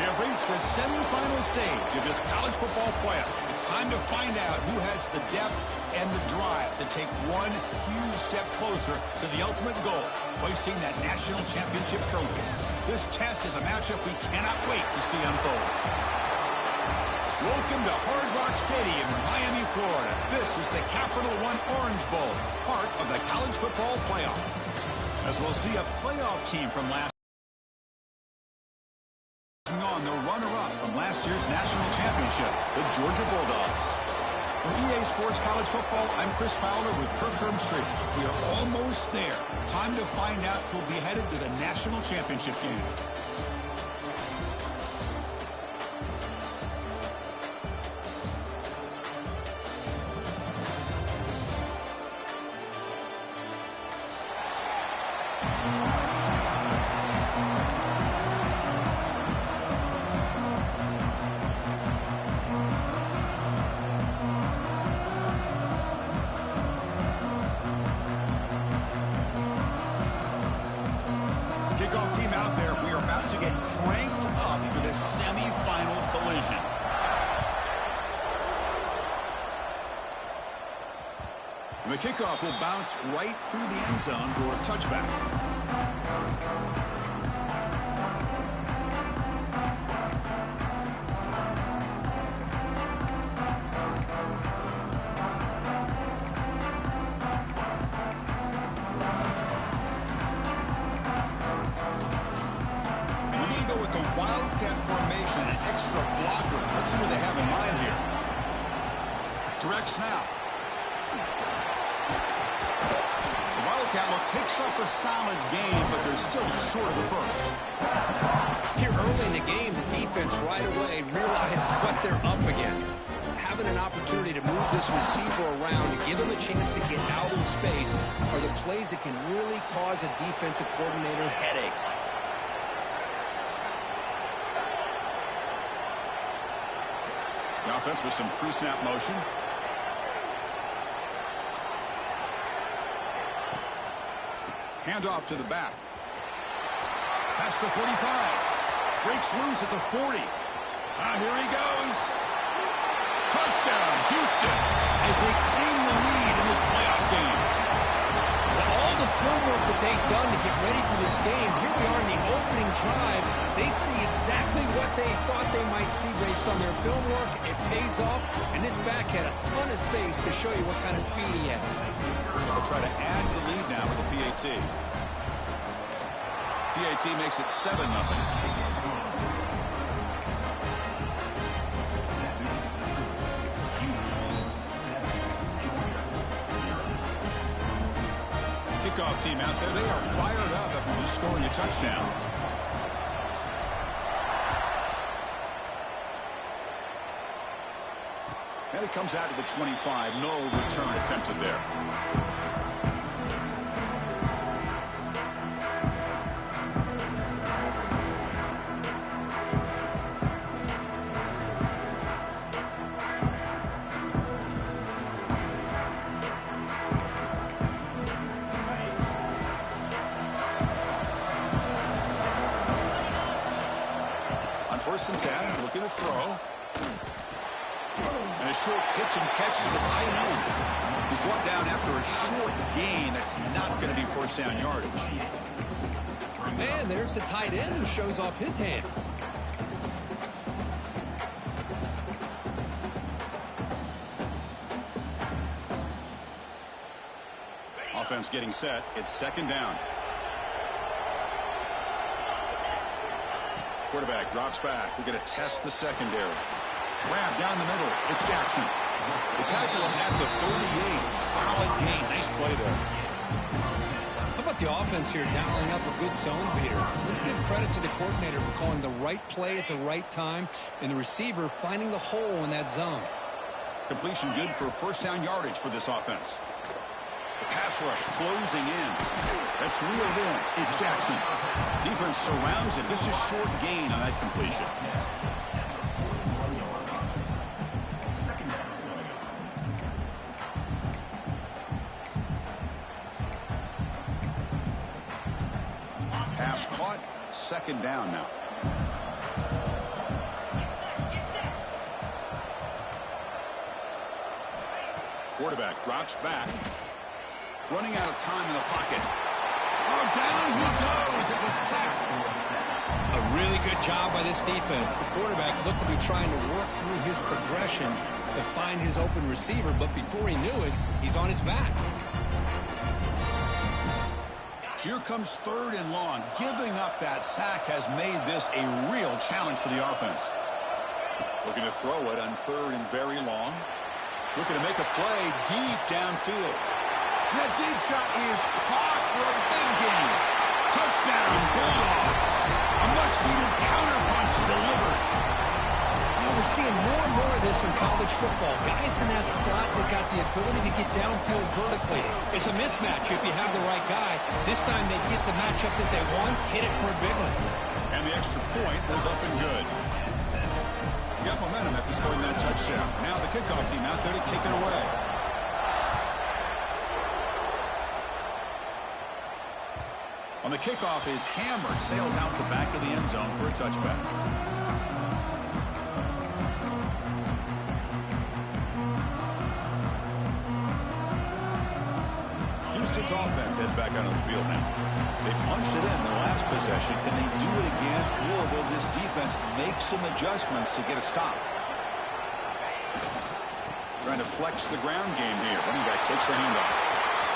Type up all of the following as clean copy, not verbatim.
have reached the semifinal stage of this college football playoff. It's time to find out who has the depth and the drive to take one huge step closer to the ultimate goal, hoisting that national championship trophy. This test is a matchup we cannot wait to see unfold. Welcome to Hard Rock Stadium in Miami, Florida. This is the Capital One Orange Bowl, part of the college football playoff. As we'll see a playoff team from last on the runner-up from last year's national championship, the Georgia Bulldogs. From EA Sports College Football, I'm Chris Fowler with Kirk Herbstreit. We are almost there. Time to find out who'll be headed to the national championship game. Kickoff team out there. We are about to get cranked up for this semifinal collision. And the kickoff will bounce right through the end zone for a touchback. Extra blocker. Let's see what they have in mind here. Direct snap. The Wildcat picks up a solid gain, but they're still short of the first. Here early in the game, the defense right away realizes what they're up against. Having an opportunity to move this receiver around and give him a chance to get out in space are the plays that can really cause a defensive coordinator headaches. The offense with some pre-snap motion. Handoff to the back. Past the 45. Breaks loose at the 40. Here he goes. Touchdown, Houston, as they claim the lead in this playoff game. All the film work that they've done to get ready for this game, here we are in the opening drive. They see exactly what they thought they might see based on their film work. It pays off, and this back had a ton of space to show you what kind of speed he has. They'll try to add to the lead now with the PAT. PAT makes it 7-0. Kickoff team out there. They are fired up after just scoring a touchdown. And it comes out to the 25. No return attempted there. First and 10, looking to throw. And a short pitch and catch to the tight end. He's brought down after a short gain. That's not going to be first down yardage. Man, there's the tight end who shows off his hands. Offense getting set. It's second down. Quarterback drops back. We're going to test the secondary. Grab down the middle. It's Jackson. They tackle him at the 38. Solid gain. Nice play there. How about the offense here dialing up a good zone beater? Let's give credit to the coordinator for calling the right play at the right time and the receiver finding the hole in that zone. Completion good for first down yardage for this offense. The pass rush closing in. That's reeled in. It's Jackson. Defense surrounds him. Just a short gain on that completion. Pass caught. Second down now. Quarterback drops back. Running out of time in the pocket. Oh, down he goes. It's a sack. A really good job by this defense. The quarterback looked to be trying to work through his progressions to find his open receiver, but before he knew it, he's on his back. So here comes 3rd and long. Giving up that sack has made this a real challenge for the offense. Looking to throw it on 3rd and very long. Looking to make a play deep downfield. That deep shot is caught for a big gain. Touchdown, Bulldogs. A much-needed counterpunch delivered. We're seeing more and more of this in college football. Guys in that slot that got the ability to get downfield vertically. It's a mismatch if you have the right guy. This time they get the matchup that they want, hit it for a big one. And the extra point was up and good. Got momentum after scoring that touchdown. Now the kickoff team out there to kick it away. On the kickoff is hammered, sails out the back of the end zone for a touchback. Houston's offense heads back out on the field now. They punched it in their last possession. Can they do it again, or will this defense make some adjustments to get a stop? Trying to flex the ground game here. Running back takes the handoff.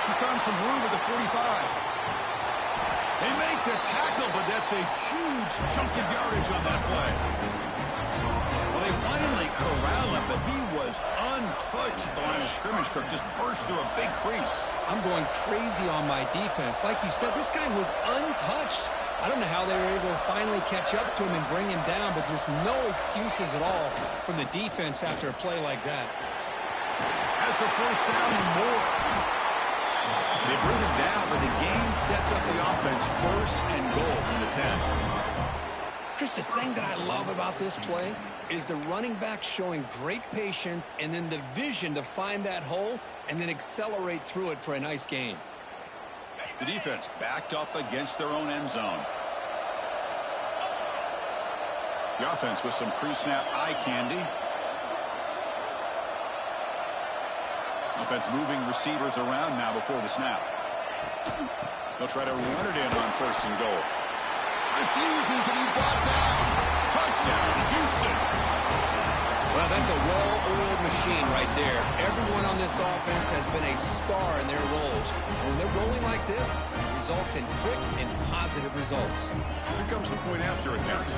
He's found some room at the 45. They make the tackle, but that's a huge chunk of yardage on that play. Well, they finally corral him, but he was untouched at the line of scrimmage. Cook just burst through a big crease. I'm going crazy on my defense. Like you said, this guy was untouched. I don't know how they were able to finally catch up to him and bring him down, but there's no excuses at all from the defense after a play like that. Has the first down and more. They bring it down, but the game sets up the offense 1st and goal from the 10. Chris, the thing that I love about this play is the running back showing great patience and then the vision to find that hole and then accelerate through it for a nice gain. The defense backed up against their own end zone. The offense with some pre-snap eye candy. Offense moving receivers around now before the snap. They'll try to run it in on 1st and goal. Refusing to be brought down. Touchdown, Houston. Well, that's a well-oiled machine right there. Everyone on this offense has been a star in their roles. When they're rolling like this, it results in quick and positive results. Here comes the point after attempt.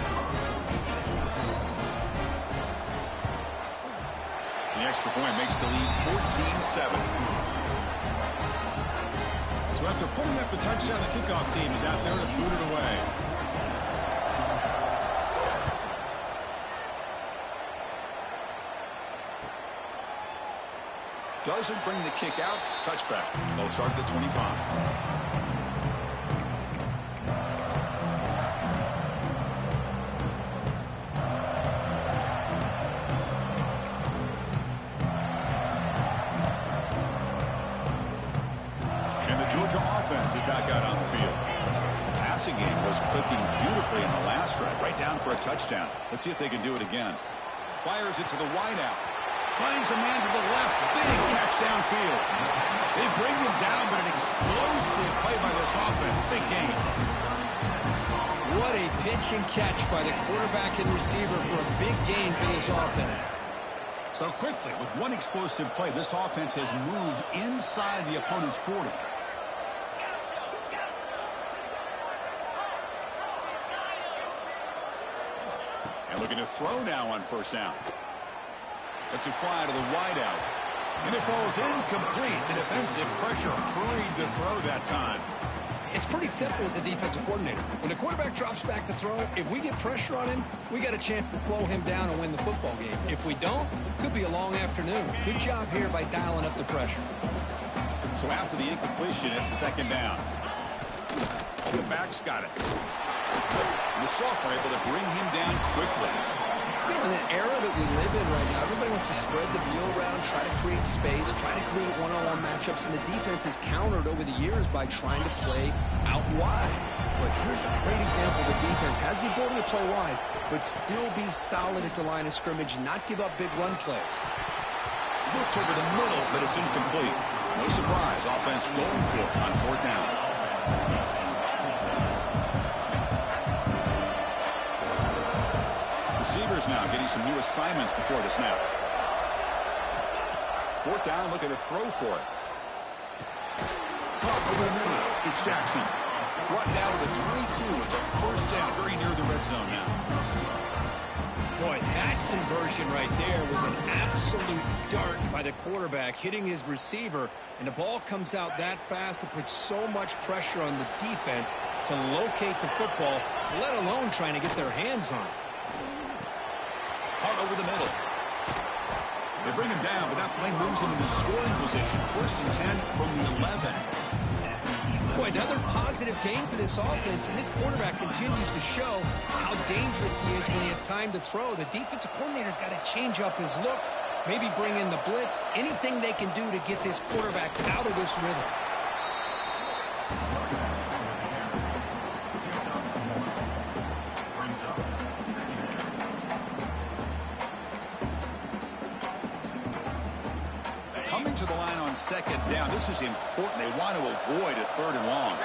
The extra point makes the lead 14-7. So after putting up the touchdown, the kickoff team is out there to boot it away. Doesn't bring the kick out. Touchback. They'll start at the 25. Is back out on the field. The passing game was clicking beautifully in the last drive, right down for a touchdown. Let's see if they can do it again. Fires it to the wideout. Finds a man to the left. Big catch downfield. They bring him down, but an explosive play by this offense. Big gain. What a pitch and catch by the quarterback and receiver for a big gain for this offense. So quickly, with one explosive play, this offense has moved inside the opponent's 40. Looking to throw now on 1st down. Lets it fly to the wideout. And it falls incomplete. The defensive pressure hurried to throw that time. It's pretty simple as a defensive coordinator. When the quarterback drops back to throw, if we get pressure on him, we got a chance to slow him down and win the football game. If we don't, it could be a long afternoon. Good job here by dialing up the pressure. So after the incompletion, it's 2nd down. The back's got it. And the Soft are able to bring him down quickly. You know, in the era that we live in right now, everybody wants to spread the field around, try to create space, try to create one-on-one matchups, and the defense is countered over the years by trying to play out wide. But here's a great example. The defense has the ability to play wide, but still be solid at the line of scrimmage, not give up big run plays. Looked over the middle, but it's incomplete. No surprise, offense going for it on 4th down. Receivers now getting some new assignments before the snap. 4th down, looking to throw for it. Caught over the middle. It's Jackson. Brought down to the 22. It's a 1st down, very near the red zone now. Boy, that conversion right there was an absolute dart by the quarterback, hitting his receiver, and the ball comes out that fast to put so much pressure on the defense to locate the football, let alone trying to get their hands on it. Caught over the middle. They bring him down, but that play moves him into scoring position. 1st and 10 from the 11. Boy, another positive game for this offense, and this quarterback continues to show how dangerous he is when he has time to throw. The defensive coordinator's got to change up his looks, maybe bring in the blitz, anything they can do to get this quarterback out of this rhythm. Coming to the line on 2nd down. This is important. They want to avoid a 3rd and long.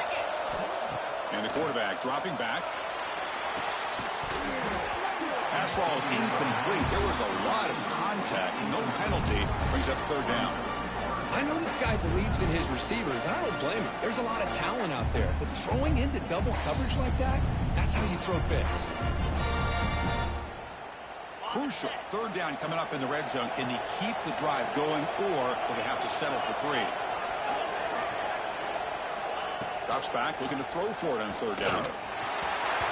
And the quarterback dropping back. Pass ball is incomplete. There was a lot of contact. No penalty. Brings up 3rd down. I know this guy believes in his receivers, and I don't blame him. There's a lot of talent out there. But throwing into double coverage like that, that's how you throw picks. Crucial 3rd down coming up in the red zone. Can he keep the drive going, or will they have to settle for 3? Drops back, looking to throw for it on 3rd down.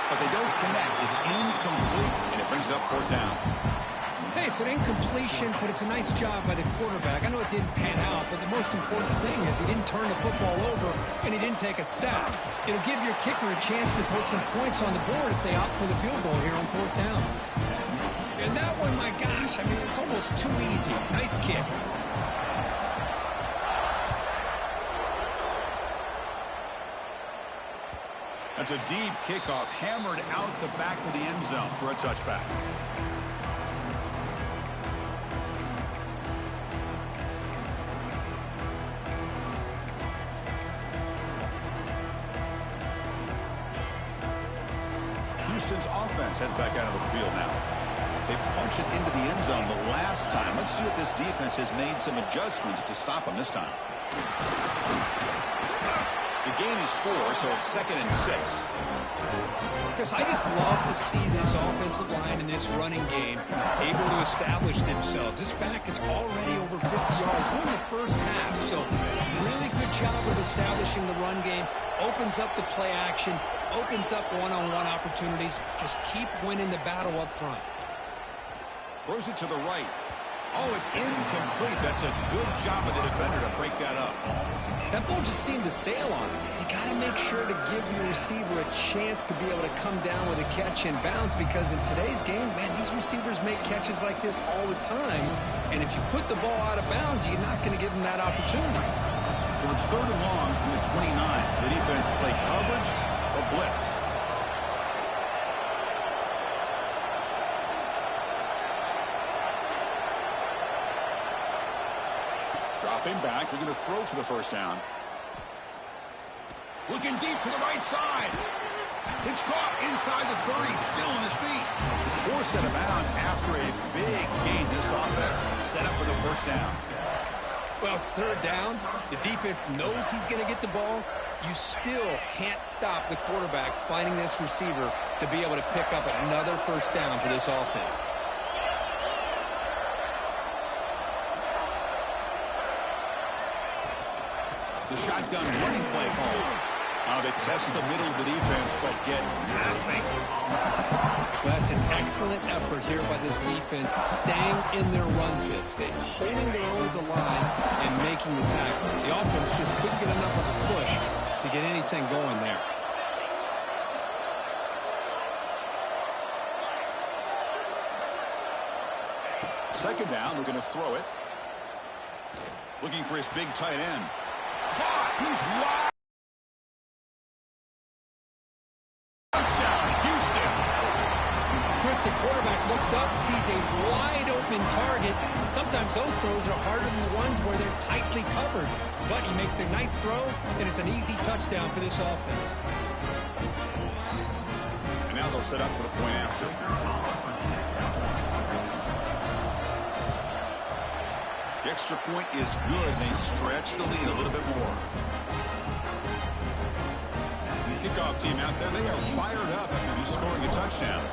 But they don't connect. It's incomplete, and it brings up 4th down. Hey, it's an incompletion, but it's a nice job by the quarterback. I know it didn't pan out, but the most important thing is he didn't turn the football over, and he didn't take a sack. It'll give your kicker a chance to put some points on the board if they opt for the field goal here on 4th down. And that one, my gosh, I mean, it's almost too easy. Nice kick. That's a deep kickoff, hammered out the back of the end zone for a touchback. Houston's offense heads back out of the field now. They punch it into the end zone the last time. Let's see if this defense has made some adjustments to stop them this time. The gain is 4, so it's 2nd and 6. Chris, I just love to see this offensive line in this running game able to establish themselves. This back is already over 50 yards. We're in the first half, so really good job of establishing the run game. Opens up the play action, opens up one-on-one opportunities. Just keep winning the battle up front. Throws it to the right. Oh, it's incomplete. That's a good job of the defender to break that up. That ball just seemed to sail on him. You got to make sure to give your receiver a chance to be able to come down with a catch and bounce, because in today's game, man, these receivers make catches like this all the time. And if you put the ball out of bounds, you're not going to give them that opportunity. So it's 3rd and long from the 29. The defense play coverage or blitz. Dropping back, they're going to throw for the 1st down. Looking deep to the right side. It's caught inside the 30, still on his feet. Forced out of bounds after a big gain. This offense set up for the 1st down. Well, it's 3rd down. The defense knows he's going to get the ball. You still can't stop the quarterback finding this receiver to be able to pick up another 1st down for this offense. The shotgun running play call. Now they test the middle of the defense, but get nothing. Well, that's an excellent effort here by this defense, staying in their run fits. They're holding their own at the line and making the tackle. The offense just couldn't get enough of a push to get anything going there. Second down, we're going to throw it. Looking for his big tight end. Caught! He's wide! Touchdown, Houston! Chris, the quarterback looks up, sees a wide open target. Sometimes those throws are harder than the ones where they're tightly covered. But he makes a nice throw, and it's an easy touchdown for this offense. And now they'll set up for the point after. The extra point is good. They stretch the lead a little bit more. Kickoff team out there, they are fired up after just scoring a touchdown.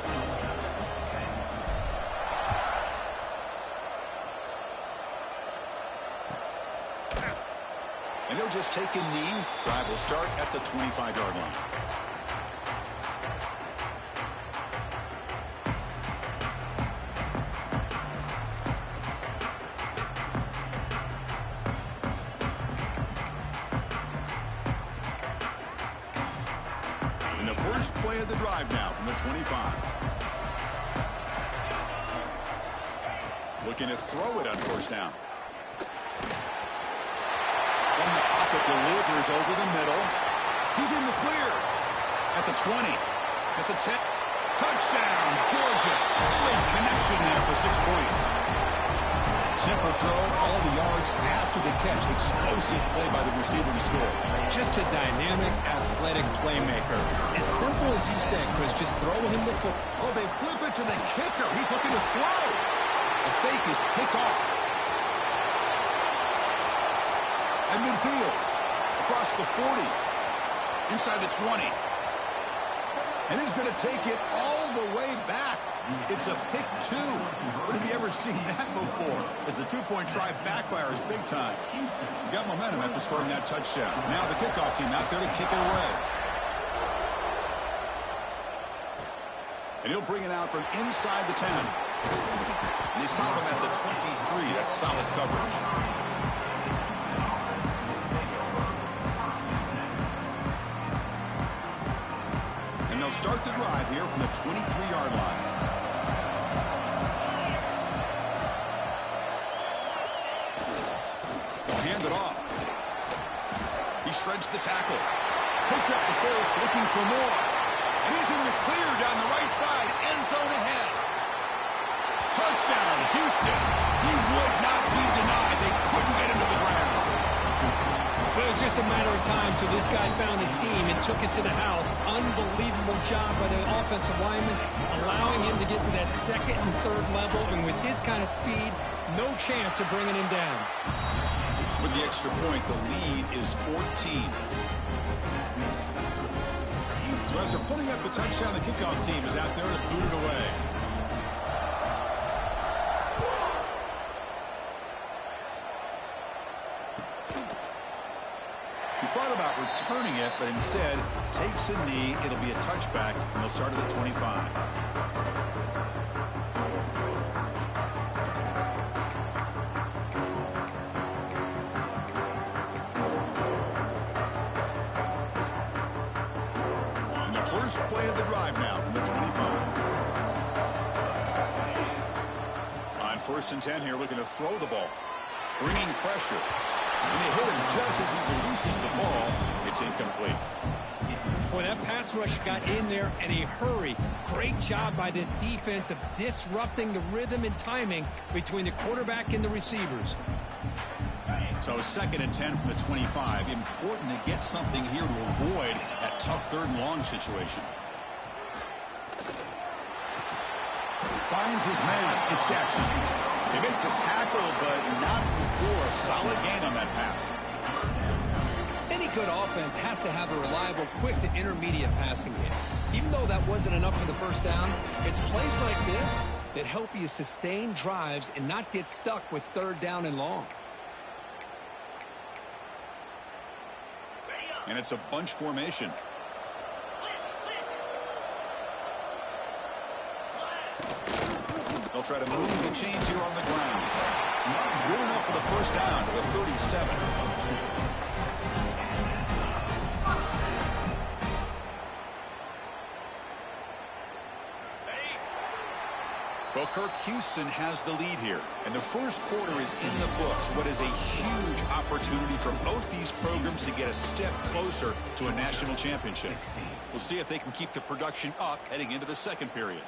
And he'll just take a knee. Drive will start at the 25-yard line. And the first play of the drive now from the 25. Looking to throw it on first down. And the pocket delivers over the middle. He's in the clear. At the 20. At the 10. Touchdown, Georgia. Great connection there for 6 points. Simple throw, all the yards after the catch. Explosive play by the receiver to score. Just a dynamic, athletic playmaker. As simple as you said, Chris, just throw him the football. Oh, they flip it to the kicker. He's looking to throw. The fake is picked off. At midfield, across the 40, inside the 20. And he's going to take it all the way back. It's a pick 2. What have you ever seen that before? As the two-point try backfires big time. Got momentum after scoring that touchdown. Now the kickoff team out there to kick it away. And he'll bring it out from inside the 10. And they stop him at the 23. That's solid coverage. They'll start the drive here from the 23-yard line. They'll hand it off. He shreds the tackle. Picks up the first, looking for more. And he's in the clear down the right side. End zone ahead. Touchdown, Houston. He would not be denied. They couldn't get him to the ground. It was just a matter of time till this guy found a seam and took it to the house. Unbelievable job by the offensive lineman, allowing him to get to that second and third level. And with his kind of speed, no chance of bringing him down. With the extra point, the lead is 14. So after putting up a touchdown, the kickoff team is out there to boot it away. Thought about returning it, but instead takes a knee. It'll be a touchback, and they'll start at the 25. And the first play of the drive now from the 25. On 1st and 10 here, looking to throw the ball. Bringing pressure. And they hit him just as he releases the ball. It's incomplete. Boy, that pass rush got in there in a hurry. Great job by this defense of disrupting the rhythm and timing between the quarterback and the receivers. So 2nd and 10 from the 25. Important to get something here to avoid that tough 3rd and long situation. Finds his man. It's Jackson. They make the tackle, but not before a solid gain on that pass. Any good offense has to have a reliable, quick to intermediate passing game. Even though that wasn't enough for the first down, it's plays like this that help you sustain drives and not get stuck with 3rd down and long. And it's a bunch formation. They'll try to move the chains here on the ground. Not good enough for the first down to the 37. Well, Kirk, Houston has the lead here. And the first quarter is in the books. What is a huge opportunity for both these programs to get a step closer to a national championship. We'll see if they can keep the production up heading into the second period.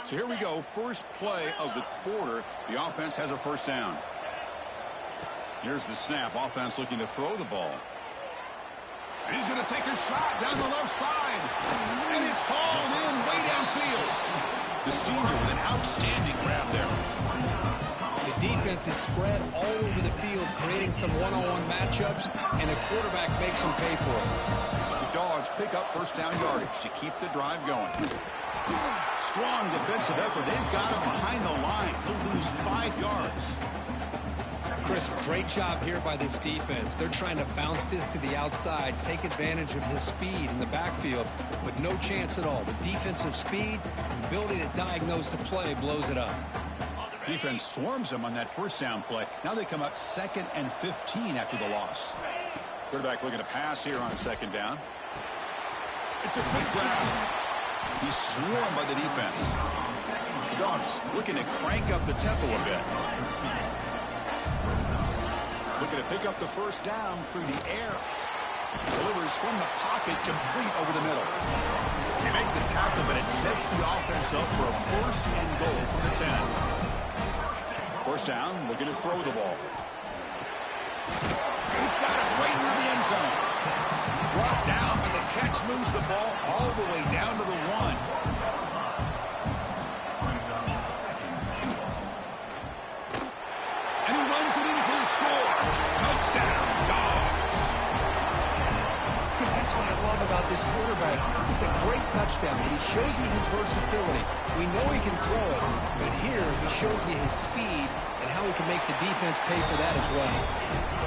So here we go, first play of the quarter. The offense has a first down. Here's the snap. Offense looking to throw the ball. And he's going to take a shot down the left side. And it's hauled in way downfield. The senior with an outstanding grab there. The defense is spread all over the field, creating some one-on-one matchups, and the quarterback makes them pay for it. The Dogs pick up first down yardage to keep the drive going. Strong defensive effort. They've got him behind the line. He'll lose 5 yards. Chris, great job here by this defense. They're trying to bounce this to the outside, take advantage of his speed in the backfield, but no chance at all. The defensive speed, ability to diagnose the play, blows it up. Defense swarms them on that first down play. Now they come up 2nd and 15 after the loss. Quarterback looking to pass here on 2nd down. It's a quick grab. He's swarmed by the defense. The Dogs looking to crank up the tempo a bit. Looking to pick up the first down through the air. Delivers from the pocket, complete over the middle. They make the tackle, but it sets the offense up for a 1st and goal from the 10. First down, looking to throw the ball. He's got it right near the end zone. Brought down, and the catch moves the ball all the way down to the 1. And he runs it in for the score. Touchdown, Dogs. Chris, that's what I love about this quarterback. It's a great touchdown, but he shows you his versatility. We know he can throw it, but here he shows you his speed and how he can make the defense pay for that as well.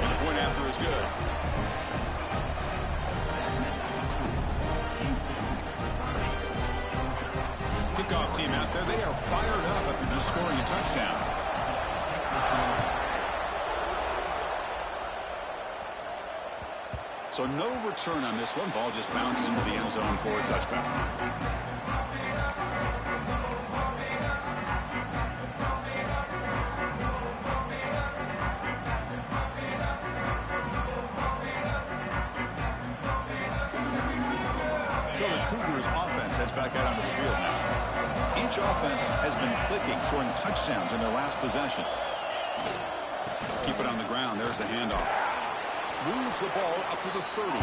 And the point after is good. Kickoff team out there. They are fired up after just scoring a touchdown. So no return on this one. Ball just bounces into the end zone for a touchback. So the Cougars offense heads back out onto the field now. Each offense has been clicking, scoring touchdowns in their last possessions. Keep it on the ground. There's the handoff. Moves the ball up to the 30.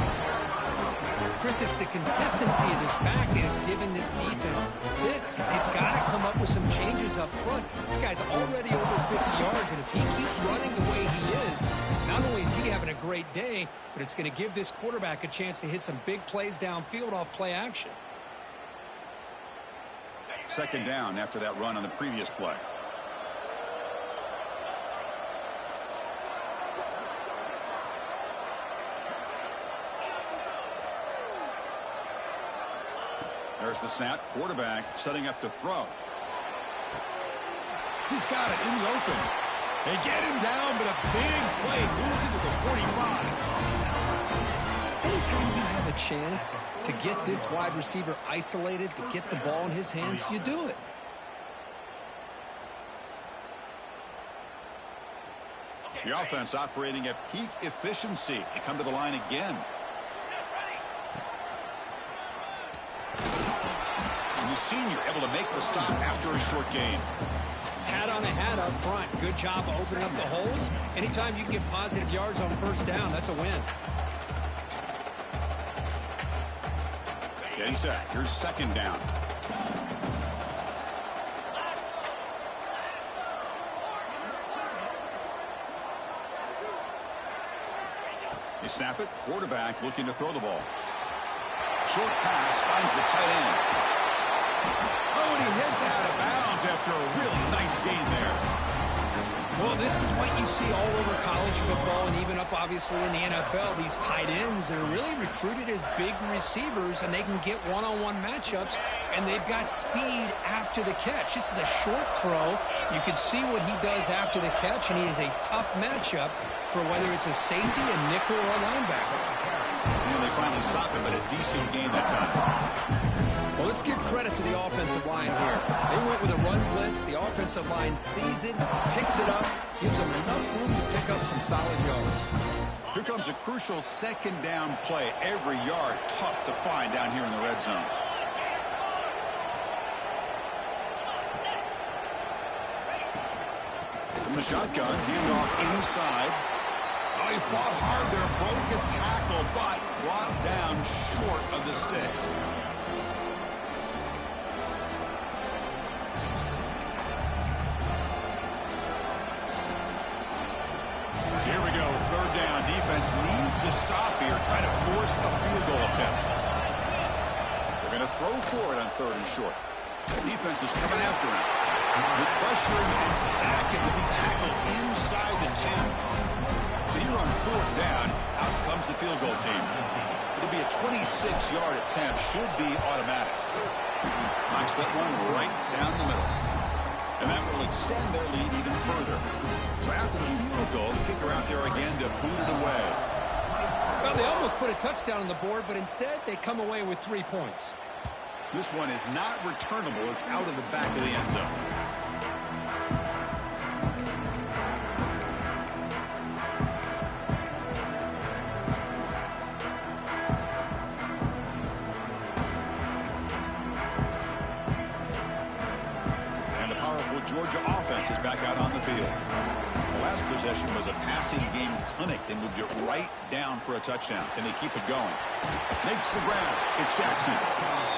Chris, it's the consistency of this back that has given this defense fits. They've got to come up with some changes up front. This guy's already over 50 yards, and if he keeps running the way he is, not only is he having a great day, but it's going to give this quarterback a chance to hit some big plays downfield off play action. 2nd down after that run on the previous play. There's the snap. Quarterback setting up to throw. He's got it in the open. They get him down, but a big play moves into the 45. Anytime you have a chance to get this wide receiver isolated, to get the ball in his hands, you do it. The offense operating at peak efficiency. They come to the line again. And the senior able to make the stop after a short gain. Hat on a hat up front. Good job of opening up the holes. Anytime you can get positive yards on first down, that's a win. Getting set. Here's 2nd down. They snap it. Quarterback looking to throw the ball. Short pass finds the tight end. Oh, and he heads out of bounds after a really nice gain there. Well, this is what you see all over college football and even up, obviously, in the NFL. These tight ends are really recruited as big receivers, and they can get one-on-one matchups, and they've got speed after the catch. This is a short throw. You can see what he does after the catch, and he is a tough matchup for whether it's a safety, a nickel, or a linebacker. And they finally stop him, but a decent gain that time. Well, let's give credit to the offensive line here. They went with a run blitz. The offensive line sees it, picks it up, gives them enough room to pick up some solid yards. Here comes a crucial 2nd down play. Every yard tough to find down here in the red zone. the shotgun, handoff inside. Oh, he fought hard there, broke a tackle, but brought down short of the sticks. Here we go, third down. Defense needs a stop here, trying to force a field goal attempt. They're going to throw for it on third and short. Defense is coming after him. With pressuring and sacking to be tackled inside the 10. So here on fourth down, out comes the field goal team. It'll be a 26-yard attempt, should be automatic. Knocks that one right down the middle. And that will extend their lead even further. So after the field goal, the kicker out there again to boot it away. Well, they almost put a touchdown on the board, but instead they come away with 3 points. This one is not returnable. It's out of the back of the end zone. And the powerful Georgia offense is back out on the field. The last possession was a passing game clinic. They moved it right down for a touchdown. Can they keep it going? Makes the grab. It's Jackson.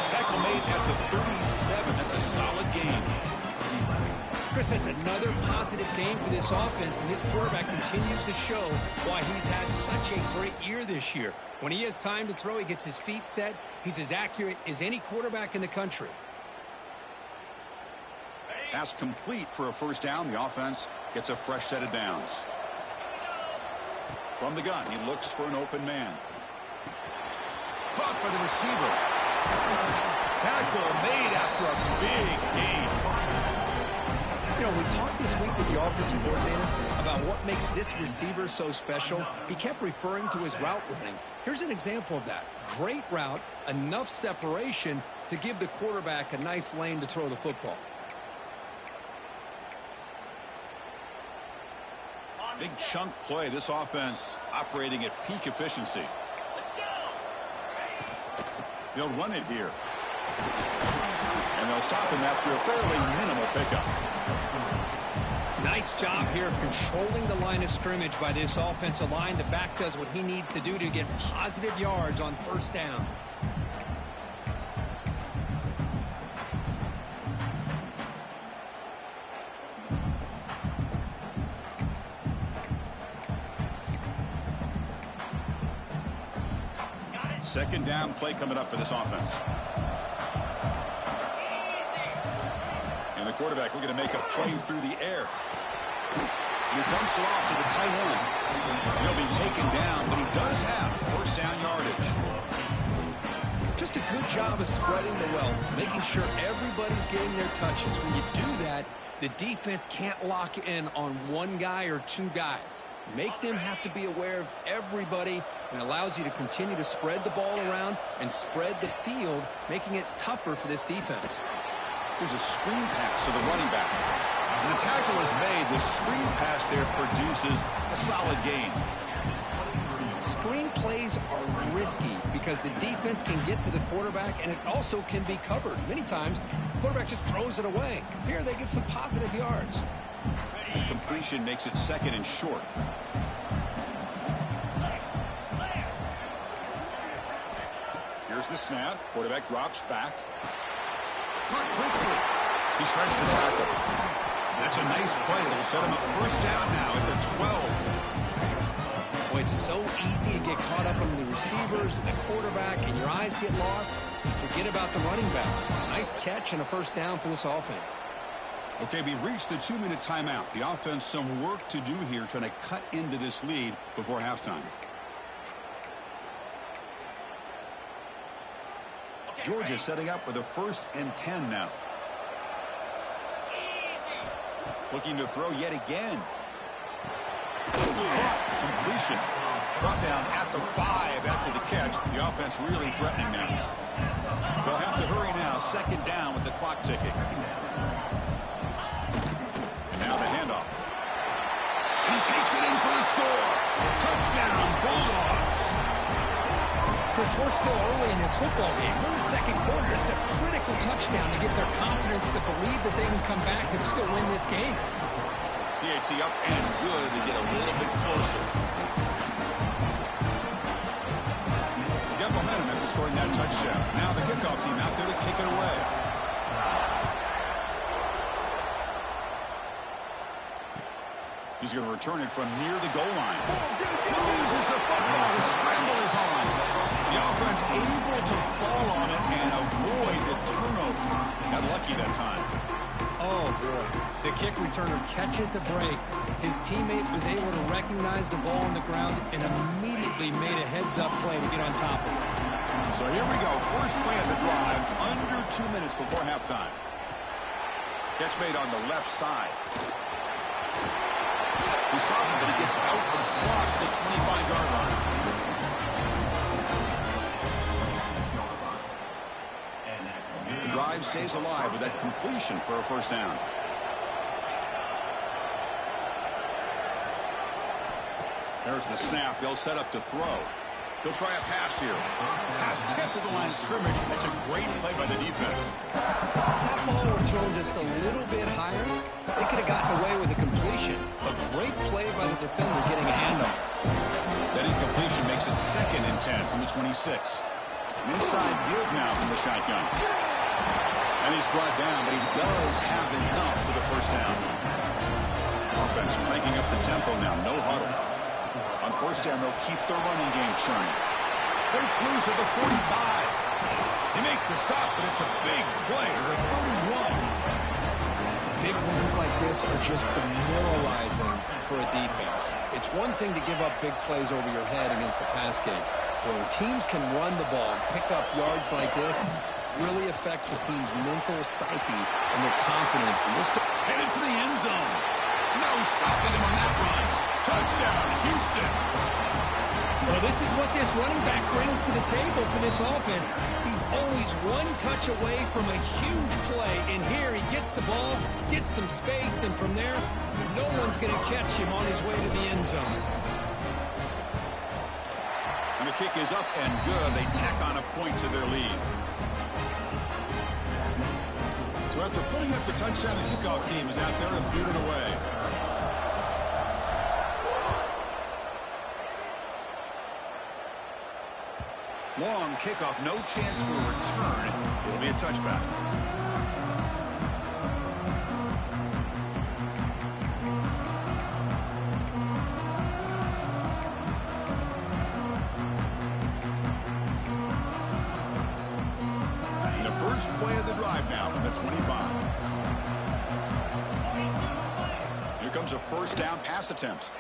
Tackle made at the 37. That's a solid game. Chris, that's another positive game for this offense, and this quarterback continues to show why he's had such a great year this year. When he has time to throw, he gets his feet set. He's as accurate as any quarterback in the country. Pass complete for a first down. The offense gets a fresh set of downs. From the gun, he looks for an open man. Caught by the receiver. Tackle made after a big gain. You know, we talked this week with the offensive coordinator about what makes this receiver so special. He kept referring to his route running. Here's an example of that. Great route, enough separation to give the quarterback a nice lane to throw the football. Big chunk play. This offense operating at peak efficiency. They'll run it here. And they'll stop him after a fairly minimal pickup. Nice job here of controlling the line of scrimmage by this offensive line. The back does what he needs to do to get positive yards on first down. Second down play coming up for this offense. And the quarterback looking to make a play through the air. He dumps it off to the tight end. He'll be taken down, but he does have first down yardage. Just a good job of spreading the wealth, making sure everybody's getting their touches. When you do that, the defense can't lock in on one guy or two guys. Make them have to be aware of everybody, and allows you to continue to spread the ball around and spread the field, making it tougher for this defense. There's a screen pass to the running back. When the tackle is made, the screen pass there produces a solid gain. Screen plays are risky because the defense can get to the quarterback, and it also can be covered. Many times, the quarterback just throws it away. Here, they get some positive yards. The completion makes it second and short. Here's the snap. Quarterback drops back. Caught quickly. He shreds the tackle. That's a nice play. It'll set him up first down now at the 12. Well, it's so easy to get caught up on the receivers and the quarterback, and your eyes get lost. You forget about the running back. Nice catch and a first down for this offense. Okay, we reached the 2-minute timeout. The offense some work to do here, trying to cut into this lead before halftime. Georgia setting up with a 1st and 10 now. Looking to throw yet again. Completion. Brought down at the 5 after the catch. The offense really threatening now. They'll have to hurry now. Second down with the clock ticking. Now the handoff. And he takes it in for the score. Touchdown, Bulldogs. Chris, we're still early in this football game. We're in the second quarter. It's a critical touchdown to get their confidence to believe that they can come back and still win this game. He PAT up and good to get a little bit closer. They got momentum after scoring that touchdown. Now the kickoff team out there to kick it away. He's going to return it from near the goal line. Loses the football. The scramble is on. The offense able to fall on it and avoid the turnover. Got lucky that time. Oh, boy. The kick returner catches a break. His teammate was able to recognize the ball on the ground and immediately made a heads-up play to get on top of it. So here we go. First play of the drive, under 2 minutes before halftime. Catch made on the left side. He saw him, but he gets out across the 25-yard line. The drive stays alive with that completion for a first down. There's the snap. They'll set up to throw. He'll try a pass here. Pass tipped to the line of scrimmage. That's a great play by the defense. If that ball were thrown just a little bit higher, they could have gotten away with a completion. A great play by the defender getting a hand on it. That incompletion makes it 2nd and 10 from the 26. An inside deal now from the shotgun. And he's brought down, but he does have enough for the first down. Offense cranking up the tempo now. No huddle. On first down, they'll keep their running game churning. Breaks loose at the 45. They make the stop, but it's a big play to the 31. Big runs like this are just demoralizing for a defense. It's one thing to give up big plays over your head against the pass game. But when teams can run the ball and pick up yards like this, really affects the team's mental psyche and their confidence. And headed to the end zone. No stopping him on that run. Touchdown, Houston. Well, this is what this running back brings to the table for this offense. He's always one touch away from a huge play. And here he gets the ball, gets some space, and from there, no one's going to catch him on his way to the end zone. And the kick is up and good. They tack on a point to their lead. So after putting up the touchdown, the kickoff team is out there to boot it away. Long kickoff, no chance for a return. It'll be a touchback. And the first play of the drive now from the 25. Here comes a first down pass attempt.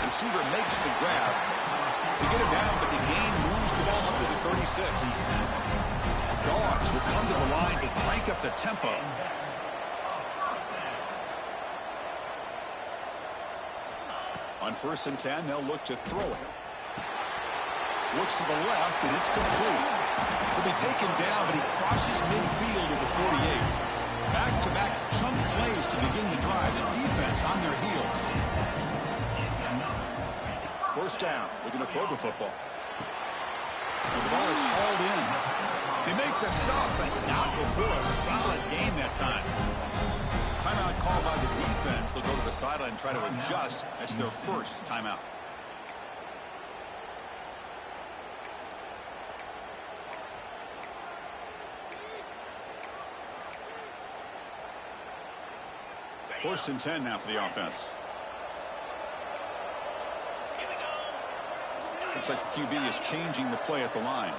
Receiver makes the grab. They get him down, but the gain moves the ball up to the 36. Dogs will come to the line to crank up the tempo. On 1st and 10, they'll look to throw it. Looks to the left, and it's complete. He'll be taken down, but he crosses midfield to the 48. Back-to-back chunk plays to begin the drive. The defense on their heels. First down, looking to throw the football. And the ball is hauled in. They make the stop, but not before a solid gain that time. Timeout called by the defense. They'll go to the sideline and try to adjust. That's their first timeout. First and 10 now for the offense. Looks like the QB is changing the play at the line.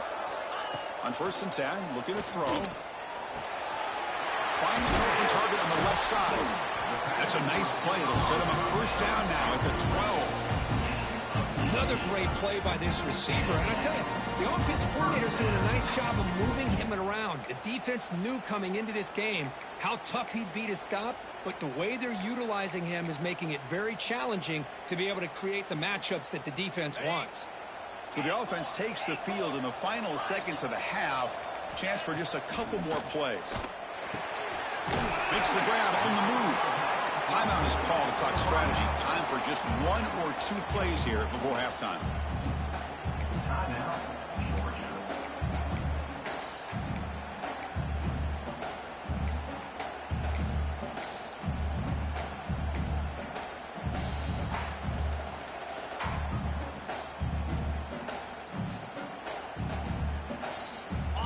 On 1st and 10, looking to throw. Finds an open target on the left side. That's a nice play. It'll set him up first down now at the 12. Another great play by this receiver. And I tell you, the offense coordinator's doing a nice job of moving him around. The defense knew coming into this game how tough he'd be to stop, but the way they're utilizing him is making it very challenging to be able to create the matchups that the defense wants. So the offense takes the field in the final seconds of the half. Chance for just a couple more plays. Makes the grab on the move. Timeout is called to talk strategy. Time for just 1 or 2 plays here before halftime.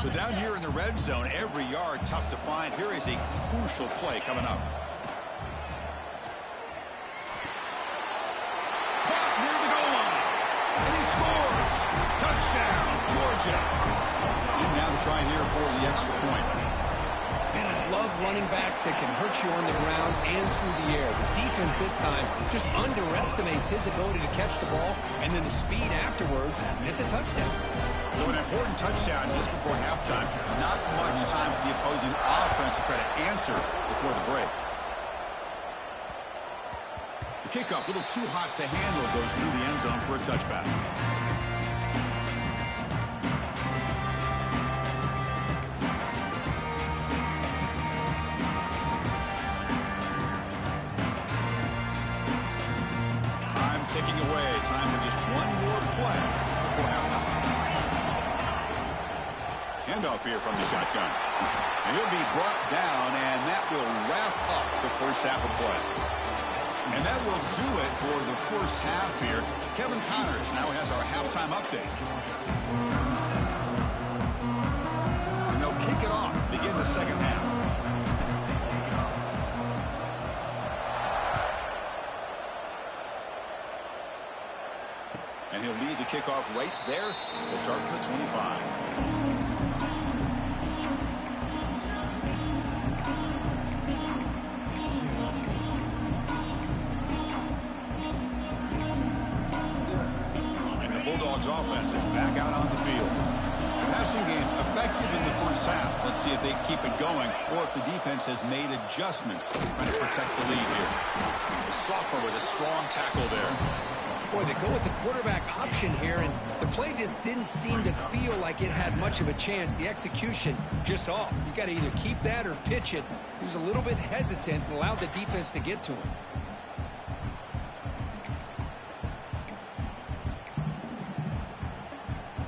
So down here in the red zone, every yard tough to find. Here is a crucial play coming up. Caught near the goal line. And he scores. Touchdown, Georgia. And now the try here for the extra point. And I love running backs that can hurt you on the ground and through the air. The defense this time just underestimates his ability to catch the ball, and then the speed afterwards, it's a touchdown. So an important touchdown just before halftime. Not much time for the opposing offense to try to answer before the break. The kickoff, a little too hot to handle, goes through the end zone for a touchback. Ticking away. Time for just one more play before halftime. Handoff here from the shotgun. And he'll be brought down, and that will wrap up the first half of play. And that will do it for the first half here. Kevin Connors now has our halftime update. And they'll kick it off to begin the second half. And he'll lead the kickoff right there. We'll start from the 25. And the Bulldogs offense is back out on the field. The passing game effective in the first half. Let's see if they keep it going or if the defense has made adjustments trying to protect the lead here. The sophomore with a strong tackle there. Boy, they go with the quarterback option here, and the play just didn't seem to feel like it had much of a chance. The execution just off. You got to either keep that or pitch it. He was a little bit hesitant and allowed the defense to get to him.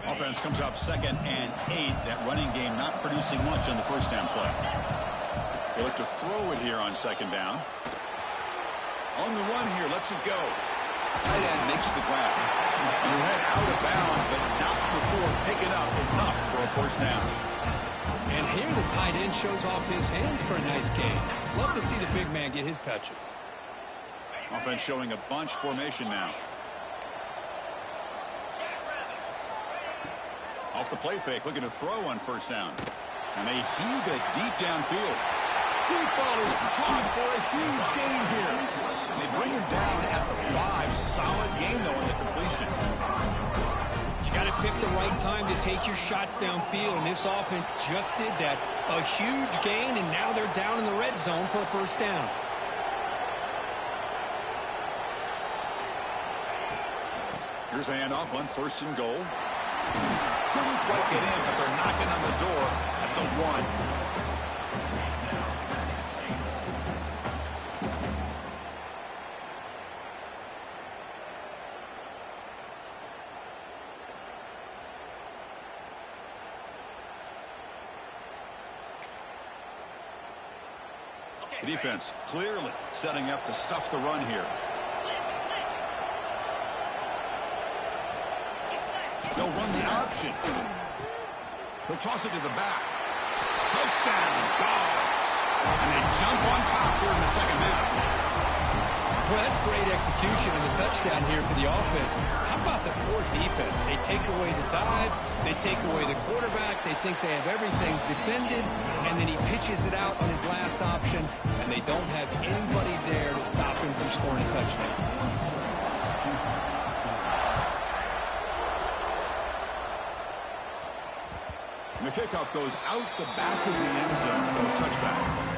Offense comes up 2nd and 8. That running game not producing much on the first down play. They look to throw it here on 2nd down. On the run here, lets it go. Tight end makes the grab. And he'll head out of bounds, but not before picking up enough for a first down. And here the tight end shows off his hands for a nice gain. Love to see the big man get his touches. Offense showing a bunch formation now. Off the play fake, looking to throw on first down. And they heave it deep downfield. Deep ball is caught for a huge gain here. And they bring him down at the 5. Solid gain, though, on the completion. You got to pick the right time to take your shots downfield, and this offense just did that. A huge gain, and now they're down in the red zone for a first down. Here's the handoff on 1st and goal. Couldn't quite get in, but they're knocking on the door at the 1. The defense clearly setting up to stuff the run here. They'll run the option. He'll toss it to the back. Touchdown, Dogs. And they jump on top here in the second half. Well, that's great execution and a touchdown here for the offense. How about the poor defense? They take away the dive, they take away the quarterback, they think they have everything defended, and then he pitches it out on his last option, and they don't have anybody there to stop him from scoring a touchdown. And the kickoff goes out the back of the end zone, so a touchback.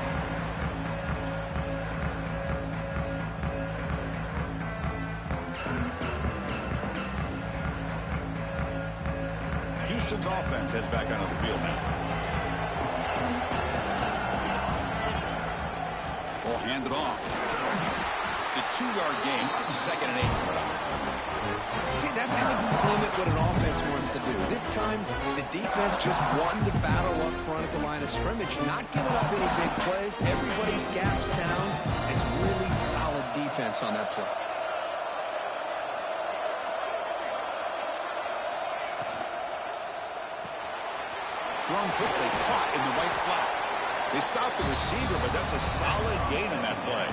Houston's offense heads back onto the field now. Ball handed off. It's a 2-yard gain, 2nd and 8. See, that's how you limit what an offense wants to do. This time, the defense just won the battle up front at the line of scrimmage, not giving up any big plays. Everybody's gap sound. It's really solid defense on that play. thrown quickly, caught in the right flat. They stopped the receiver, but that's a solid gain on that play.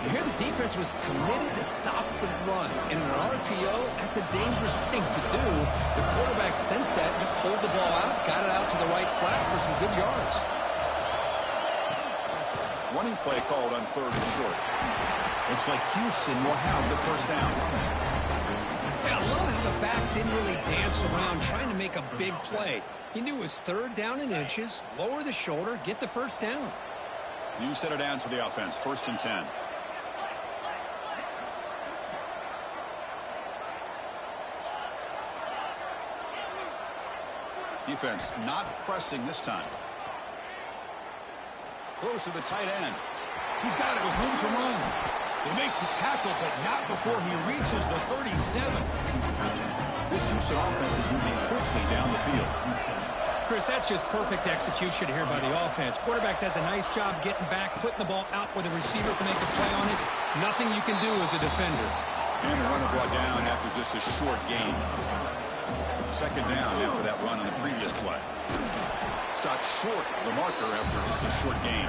Here the defense was committed to stop the run. In an RPO, that's a dangerous thing to do. The quarterback sensed that, just pulled the ball out, got it out to the right flat for some good yards. Running play called on 3rd and short. Looks like Houston will have the first down. Yeah, I love how the back didn't really dance around trying to make a big play. He knew it was 3rd down in inches, lower the shoulder, get the first down. New set of downs for the offense, 1st and 10. Defense not pressing this time. Close to the tight end. He's got it with room to run. They make the tackle, but not before he reaches the 37. This Houston offense is moving quickly down the field. Chris, that's just perfect execution here by the offense. Quarterback does a nice job getting back, putting the ball out where the receiver can make a play on it. Nothing you can do as a defender. And a runner brought down after just a short gain. 2nd down after that run on the previous play. Stopped short of the marker after just a short gain.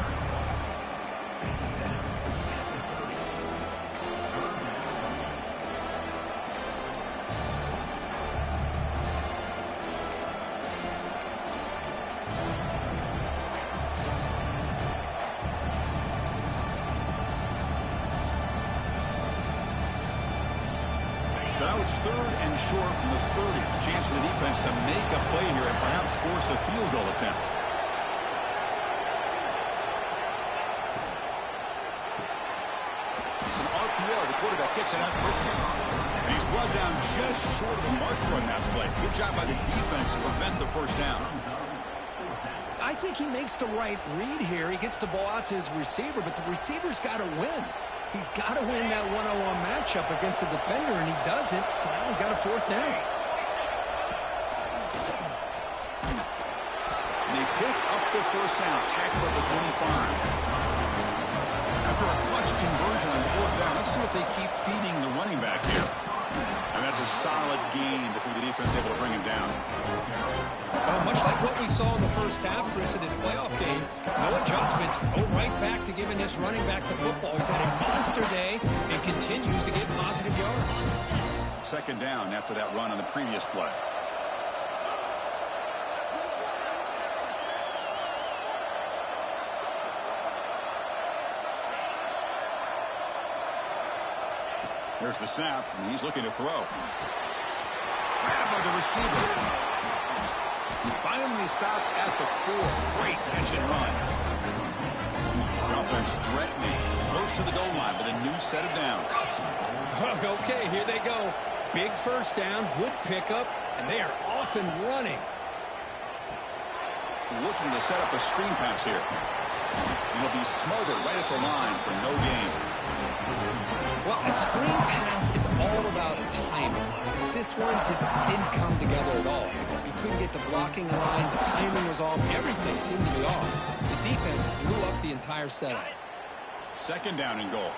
So now it's 3rd and short from the 30. Chance for the defense to make a play here and perhaps force a field goal attempt. It's an RPO. The quarterback gets it out quickly. And he's brought down just short of the marker on that play. Good job by the defense to prevent the first down. I think he makes the right read here. He gets the ball out to his receiver, but the receiver's got to win. He's got to win that one-on-one matchup against the defender, and he doesn't, so now we've got a 4th down. They pick up the first down, tackled at the 25. After a clutch conversion on 4th down, let's see if they keep feeding the running back here. And that's a solid gain before the defense able to bring him down. Much like what we saw in the first half, Chris, in this playoff game, no adjustments, go right back to giving this running back the football. He's had a monster day and continues to get positive yards. 2nd down after that run on the previous play. There's the snap, and he's looking to throw. Grabbed by the receiver. He finally stopped at the 4. Great catch and run. The offense threatening, close to the goal line with a new set of downs. Okay, here they go. Big first down, good pickup, and they are off and running. Looking to set up a screen pass here. He'll be smothered right at the line for no gain. Well, a screen pass is all about timing. This one just didn't come together at all. You couldn't get the blocking line, the timing was off, everything seemed to be off. The defense blew up the entire setup. 2nd down and goal.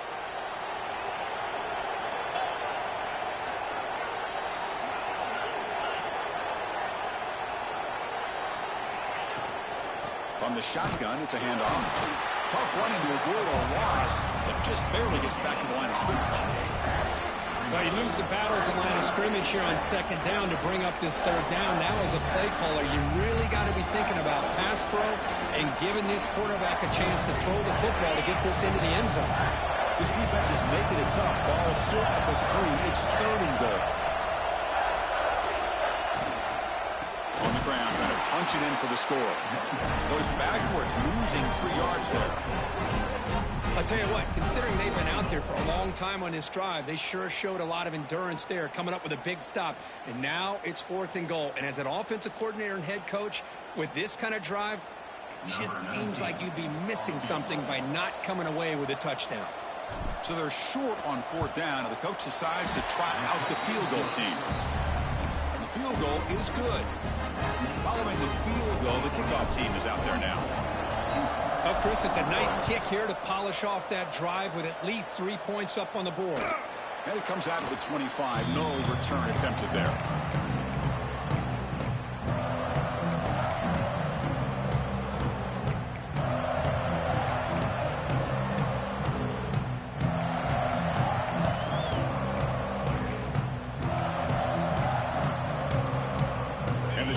On the shotgun, it's a handoff. Tough running to avoid a loss, but just barely gets back to the line of scrimmage. Well, you lose the battle at the line of scrimmage here on 2nd down to bring up this 3rd down. Now as a play caller, you really got to be thinking about pass pro and giving this quarterback a chance to throw the football to get this into the end zone. This defense is making it tough. Ball still at the 3. It's 3rd and goal. On the ground, trying to punch it in for the score. Goes backwards, losing 3 yards there. I'll tell you what, considering they've been out there for a long time on this drive, they sure showed a lot of endurance there, coming up with a big stop. And now it's 4th and goal. And as an offensive coordinator and head coach, with this kind of drive, it just seems like you'd be missing something by not coming away with a touchdown. So they're short on 4th down, and the coach decides to trot out the field goal team. And the field goal is good. Following the field goal, the kickoff team is out there now. Well, Chris, it's a nice kick here to polish off that drive with at least 3 points up on the board. And it comes out of the 25. No return attempted there.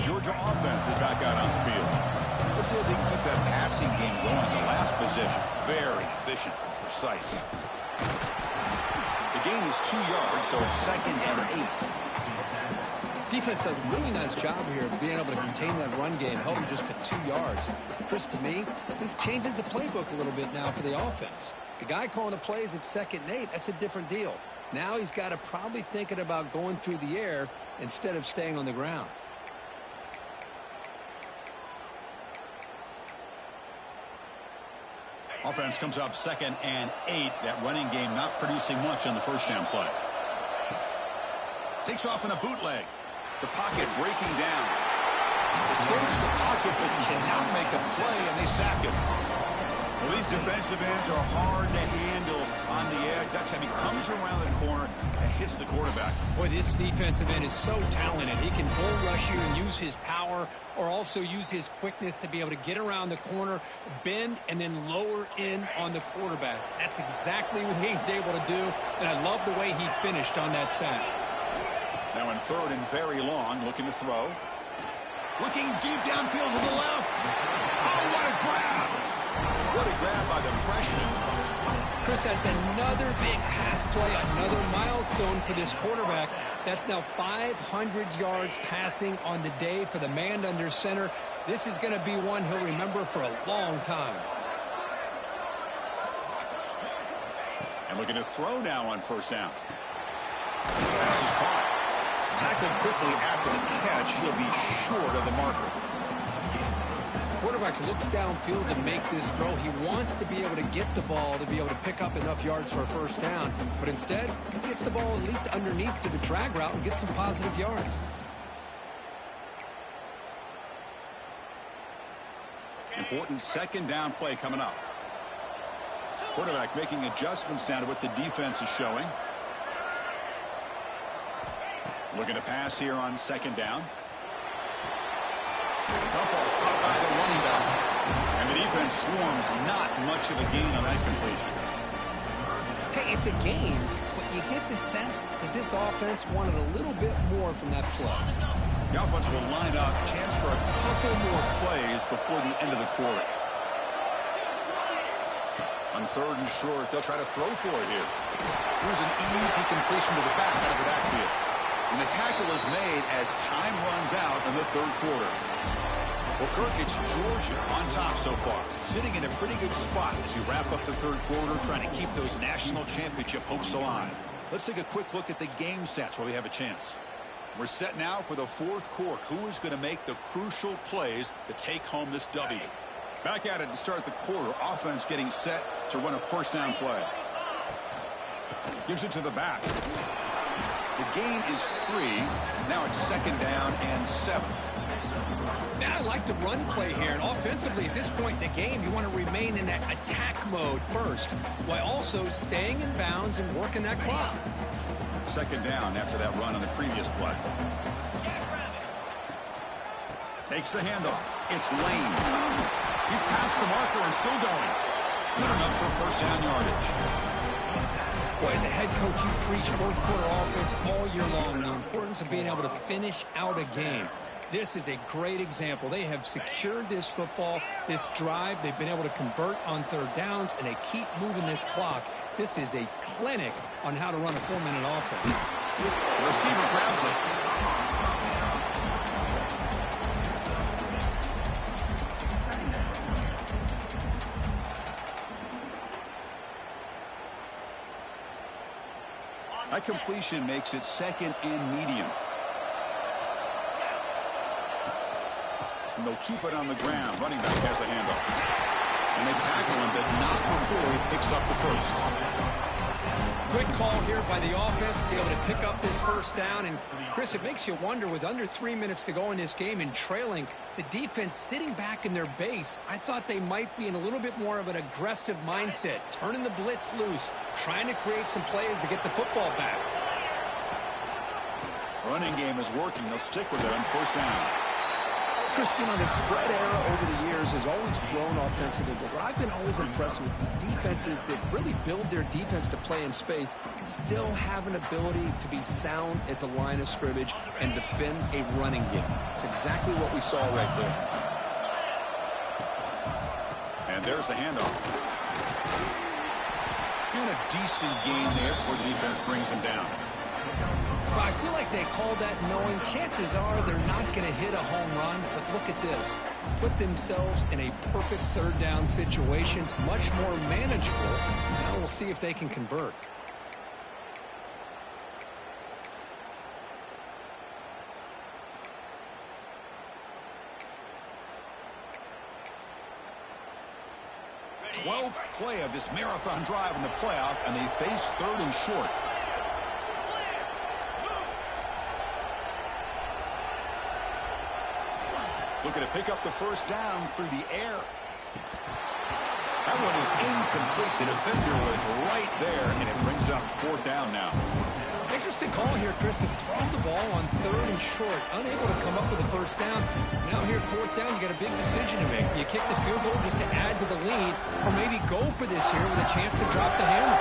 Georgia offense is back out on the field. Let's see if they can keep that passing game going. The last possession, very efficient and precise. The gain is 2 yards, so it's 2nd and 8. Defense does a really nice job here of being able to contain that run game, help them just get 2 yards. Chris, to me, this changes the playbook a little bit now for the offense. The guy calling the plays at 2nd and 8, that's a different deal. Now he's got to probably thinking about going through the air instead of staying on the ground. Offense comes up 2nd and 8. That running game not producing much on the first down play. Takes off in a bootleg. The pocket breaking down. Escapes the pocket but cannot make a play, and they sack him. Well, these defensive ends are hard to handle on the edge. That time he comes around the corner and hits the quarterback. Boy, this defensive end is so talented. He can bull rush you and use his power, or also use his quickness to be able to get around the corner, bend, and then lower in on the quarterback. That's exactly what he's able to do, and I love the way he finished on that sack. Now in 3rd and very long, looking to throw. Looking deep downfield to the left. Oh, what a grab! What a grab by the freshman. Chris, that's another big pass play, another milestone for this quarterback. That's now 500 yards passing on the day for the man under center. This is going to be one he'll remember for a long time. And looking to throw now on 1st down. Pass is caught. Tackled quickly after the catch. He'll be short of the marker. Quarterback looks downfield to make this throw. He wants to be able to get the ball to be able to pick up enough yards for a 1st down. But instead, he gets the ball at least underneath to the drag route and gets some positive yards. Important 2nd down play coming up. Quarterback making adjustments down to what the defense is showing. Looking to pass here on 2nd down. The dump ball is caught by the running back. And the defense swarms. Not much of a gain on that completion. Hey, it's a gain, but you get the sense that this offense wanted a little bit more from that play. The offense will line up. Chance for a couple more plays before the end of the quarter. On 3rd and short, they'll try to throw for it here. Here's an easy completion to the back out of the backfield. And the tackle is made as time runs out in the 3rd quarter. Well, Kirk, it's Georgia on top so far, sitting in a pretty good spot as we wrap up the 3rd quarter, trying to keep those national championship hopes alive. Let's take a quick look at the game stats while we have a chance. We're set now for the 4th quarter. Who is going to make the crucial plays to take home this W? Back at it to start the quarter. Offense getting set to run a 1st down play. Gives it to the back. The gain is 3. Now it's 2nd down and 7. Now I like the run play here, and offensively at this point in the game, you want to remain in that attack mode first, while also staying in bounds and working that clock. 2nd down after that run on the previous play. Takes the handoff. It's Lane. He's past the marker and still going. Good enough for 1st down yardage. Boy, as a head coach, you preach 4th quarter offense all year long, the importance of being able to finish out a game. This is a great example. They have secured this football, this drive. They've been able to convert on 3rd downs, and they keep moving this clock. This is a clinic on how to run a 4-minute offense. The receiver grabs it. That completion makes it 2nd and medium. And they'll keep it on the ground. Running back has the handoff. And they tackle him, but not before he picks up the 1st. Quick call here by the offense to be able to pick up this 1st down. And, Chris, it makes you wonder, with under 3 minutes to go in this game and trailing, the defense sitting back in their base, I thought they might be in a little bit more of an aggressive mindset, turning the blitz loose, trying to create some plays to get the football back. Running game is working. They'll stick with it on 1st down. Christian, the spread era over the years has always grown offensively, but what I've been always impressed with defenses that really build their defense to play in space still have an ability to be sound at the line of scrimmage and defend a running game. It's exactly what we saw right there. And there's the handoff. Doing a decent gain there before the defense brings him down. Well, I feel like they called that knowing chances are they're not going to hit a home run, but look at this. Put themselves in a perfect third down situation. It's much more manageable. Now we'll see if they can convert. Twelfth play of this marathon drive in the playoff, and they face 3rd and short. Looking to pick up the first down through the air. That one is incomplete. The defender was right there, and it brings up 4th down now. Interesting call here, Chris, to throw the ball on 3rd and short. Unable to come up with a first down. Now here at 4th down, you got a big decision to make. Do you kick the field goal just to add to the lead, or maybe go for this here with a chance to drop the hammer?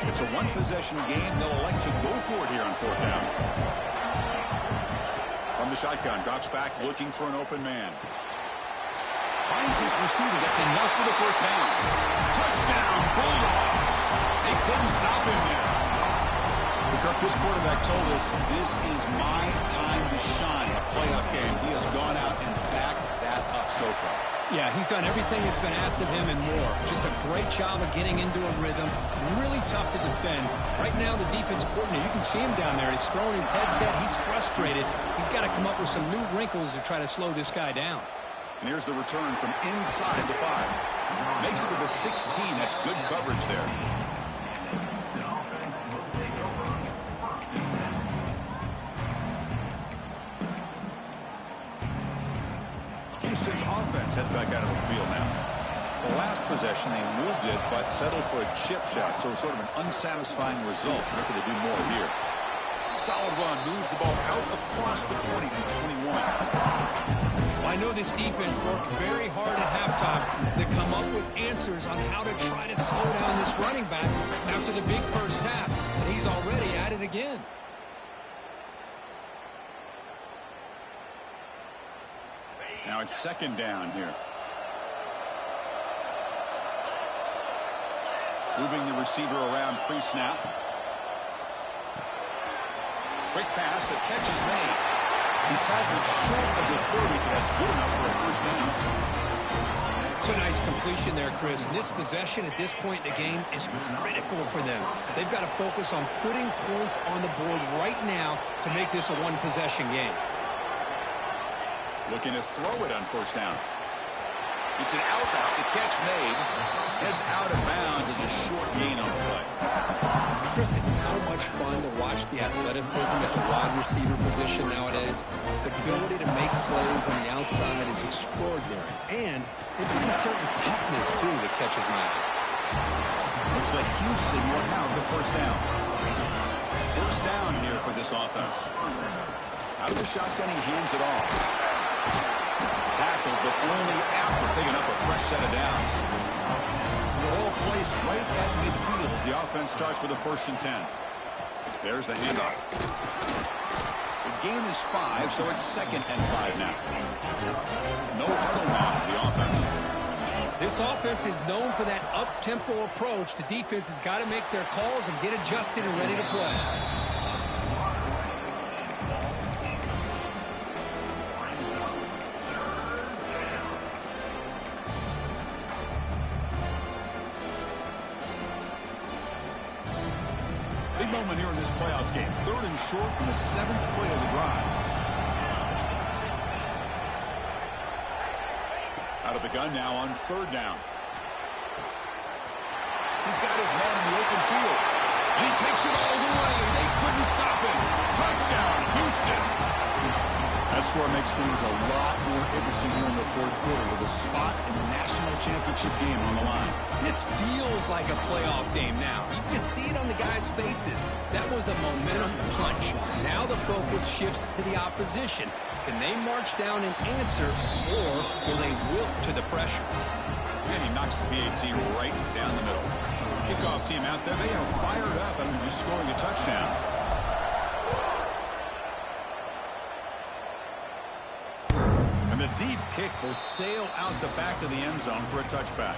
It's a one-possession game. They'll elect to go for it here on 4th down. From the shotgun, drops back, looking for an open man. Finds his receiver. That's enough for the first down. Touchdown, Bulldogs. They couldn't stop him there. Kirk, this quarterback told us this is my time to shine. A playoff game. He has gone out and backed that up so far. Yeah, he's done everything that's been asked of him and more. Just a great job of getting into a rhythm. Really tough to defend. Right now, the defense coordinator, you can see him down there. He's throwing his headset. He's frustrated. He's got to come up with some new wrinkles to try to slow this guy down. And here's the return from inside the 5. Makes it to the 16. That's good coverage there. Houston's offense heads back out of the field now. The last possession, they moved it, but settled for a chip shot, so sort of an unsatisfying result. Looking to do more here. Solid run, moves the ball out across the 20 to 21. Well, I know this defense worked very hard at halftime to come up with answers on how to try to slow down this running back after the big first half, and he's already at it again. Now it's 2nd down here. Moving the receiver around pre-snap. Quick pass, the catch is made. He's tackled short of the 30, but that's good enough for a first down. It's a nice completion there, Chris. And this possession at this point in the game is critical for them. They've got to focus on putting points on the board right now to make this a one-possession game. Looking to throw it on first down. It's an out route. The catch made. Heads out of bounds as a short gain on the play. Chris, it's so much fun to watch the athleticism at the wide receiver position nowadays. The ability to make plays on the outside is extraordinary. And it brings a certain toughness, too, that catches my eye. Looks like Houston will have the first down. First down here for this offense. Out of the shotgun, he hands it off. Tackled, but only after picking up a fresh set of downs. So they're all placed right at midfield as the offense starts with a 1st and 10. There's the handoff. The gain is 5, so it's 2nd and 5 now. No huddle now for the offense. This offense is known for that up-tempo approach. The defense has got to make their calls and get adjusted and ready to play. Big moment here in this playoff game. 3rd and short on the 7th play of the drive. Out of the gun now on 3rd down. He's got his man in the open field. And he takes it all the way. They couldn't stop him. Touchdown, Houston. That's score makes things a lot more interesting here in the fourth quarter with a spot in the national championship game on the line. This feels like a playoff game now. You can see it on the guys' faces. That was a momentum punch. Now the focus shifts to the opposition. Can they march down and answer, or will they wilt to the pressure? And he knocks the PAT right down the middle. Kickoff team out there. They are fired up after just scoring a touchdown. And the deep kick will sail out the back of the end zone for a touchback.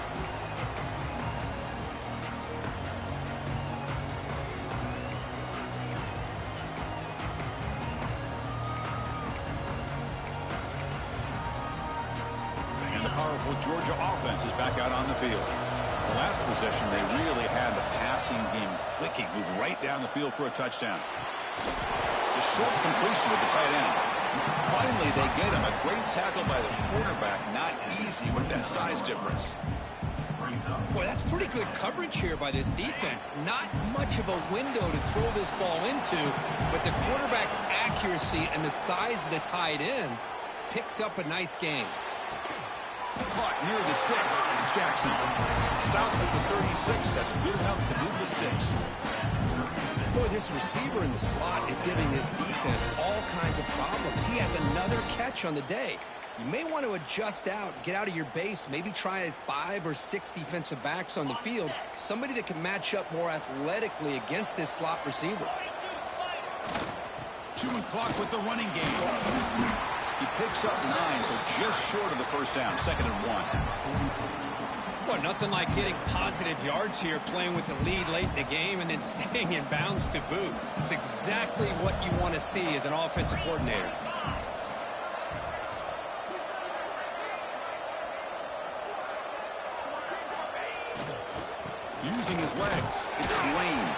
And the powerful Georgia offense is back out on the field. The last possession, they really had the passing game clicking, move right down the field for a touchdown. The short completion with the tight end. Finally, they get him. A great tackle by the quarterback. Not easy with that size difference. Boy, that's pretty good coverage here by this defense. Not much of a window to throw this ball into, but the quarterback's accuracy and the size of the tight end picks up a nice gain. Caught near the sticks. It's Jackson. Stopped at the 36. That's good enough to move the sticks. Boy, this receiver in the slot is giving this defense all kinds of problems. He has another catch on the day. You may want to adjust out, get out of your base, maybe try 5 or 6 defensive backs on the field, somebody that can match up more athletically against this slot receiver. Chewing clock with the running game. He picks up 9, so just short of the first down, 2nd and 1. Well, nothing like getting positive yards here, playing with the lead late in the game and then staying in bounds to boot. It's exactly what you want to see as an offensive coordinator. Using his legs, it's Lane.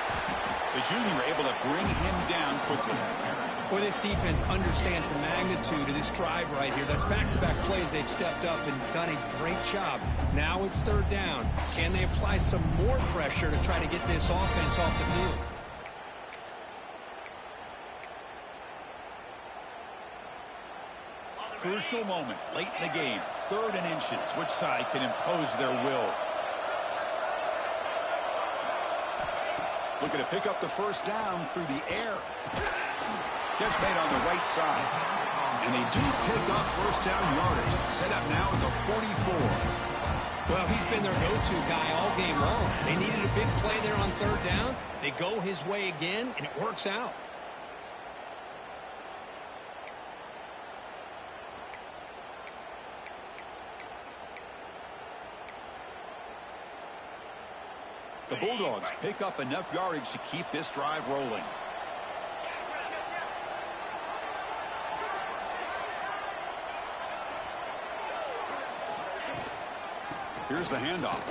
The junior able to bring him down quickly. Well, this defense understands the magnitude of this drive right here. That's back-to-back plays. They've stepped up and done a great job. Now it's 3rd down. Can they apply some more pressure to try to get this offense off the field? Crucial moment late in the game. 3rd and inches. Which side can impose their will? Looking to pick up the first down through the air. Catch made on the right side. And they do pick up first down yardage. Set up now at the 44. Well, he's been their go-to guy all game long. They needed a big play there on 3rd down. They go his way again, and it works out. The Bulldogs pick up enough yardage to keep this drive rolling. Here's the handoff.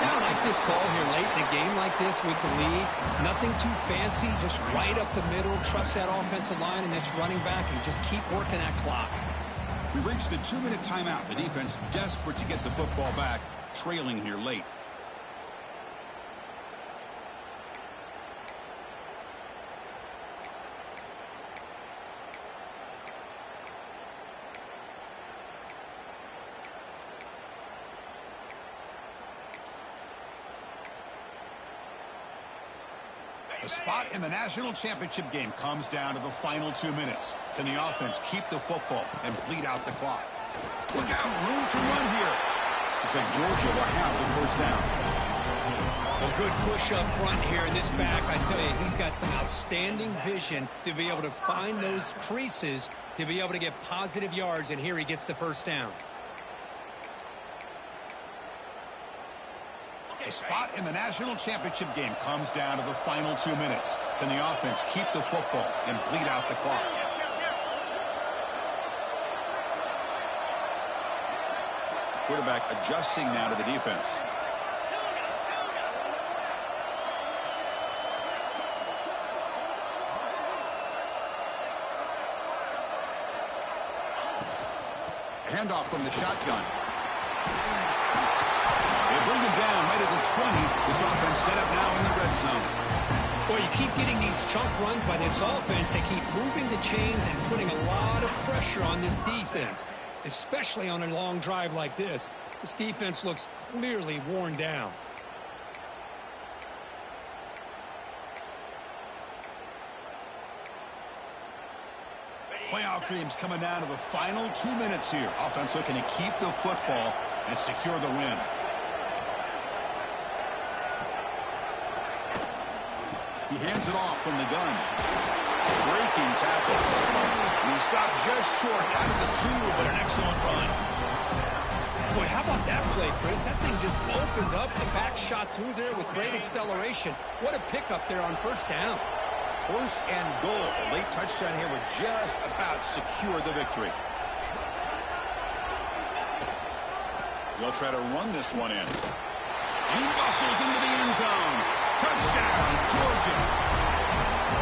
Now, I like this call here late in a game like this with the lead. Nothing too fancy, just right up the middle. Trust that offensive line and this running back and just keep working that clock. We've reached the 2-minute timeout. The defense desperate to get the football back, trailing here late. The spot in the national championship game comes down to the final 2 minutes. Can the offense keep the football and bleed out the clock? Look out, room to run here. Looks like Georgia will have the first down. A good push up front here in this back. I tell you, he's got some outstanding vision to be able to find those creases, to be able to get positive yards, and here he gets the first down. The spot in the national championship game comes down to the final 2 minutes. Can the offense keep the football and bleed out the clock? Quarterback adjusting now to the defense. Handoff from the shotgun. They bring him down right at the 20. This offense set up now in the red zone. Well, you keep getting these chunk runs by this offense. They keep moving the chains and putting a lot of pressure on this defense, especially on a long drive like this. This defense looks clearly worn down. Playoff dreams coming down to the final 2 minutes here. Offense looking to keep the football and secure the win. He hands it off from the gun. Breaking tackles. And he stopped just short out of the 2, but an excellent run. Boy, how about that play, Chris? That thing just opened up the back shot through there with great acceleration. What a pickup there on first down. First and goal. A late touchdown here would just about secure the victory. They'll try to run this one in. He muscles into the end zone. Touchdown, Georgia.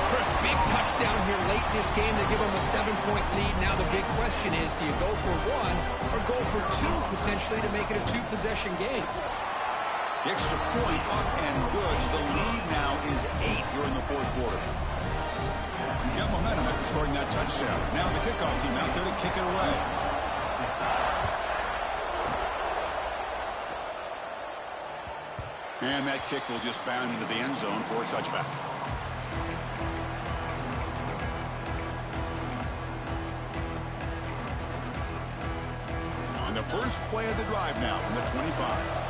Chris, big touchdown here late in this game to give them a 7-point lead. Now the big question is, do you go for 1 or go for 2 potentially to make it a 2-possession game? The extra point up and good. The lead now is 8 here in the fourth quarter. You got momentum after scoring that touchdown. Now the kickoff team out there to kick it away. And that kick will just bound into the end zone for a touchback. On the first play of the drive now from the 25.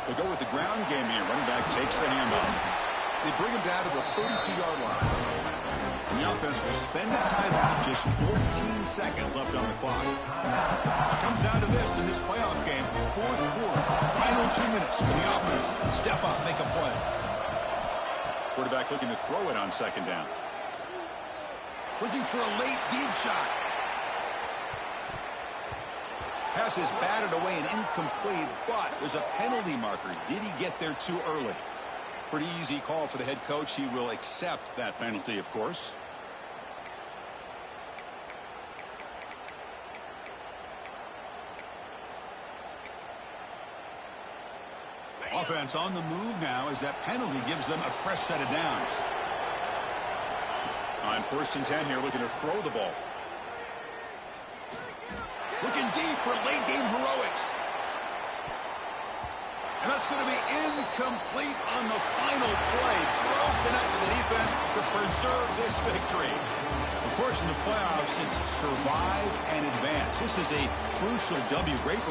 They go with the ground game here. Running back takes the handoff. They bring him down to the 32-yard line. And the offense will spend a timeout. Just 14 seconds left on the clock. Comes down to this in this playoff game. Fourth quarter. Final 2 minutes. Can the offense step up, make a play? Quarterback looking to throw it on second down. Looking for a late deep shot. Pass is batted away and incomplete, but there's a penalty marker. Did he get there too early? Pretty easy call for the head coach. He will accept that penalty, of course. Offense on the move now as that penalty gives them a fresh set of downs. On first and 10 here, looking to throw the ball. Looking deep for late game heroics. And that's going to be incomplete on the final play. Broken up for the defense to preserve this victory. Of course, in the playoffs, it's survive and advance. This is a crucial W. Great.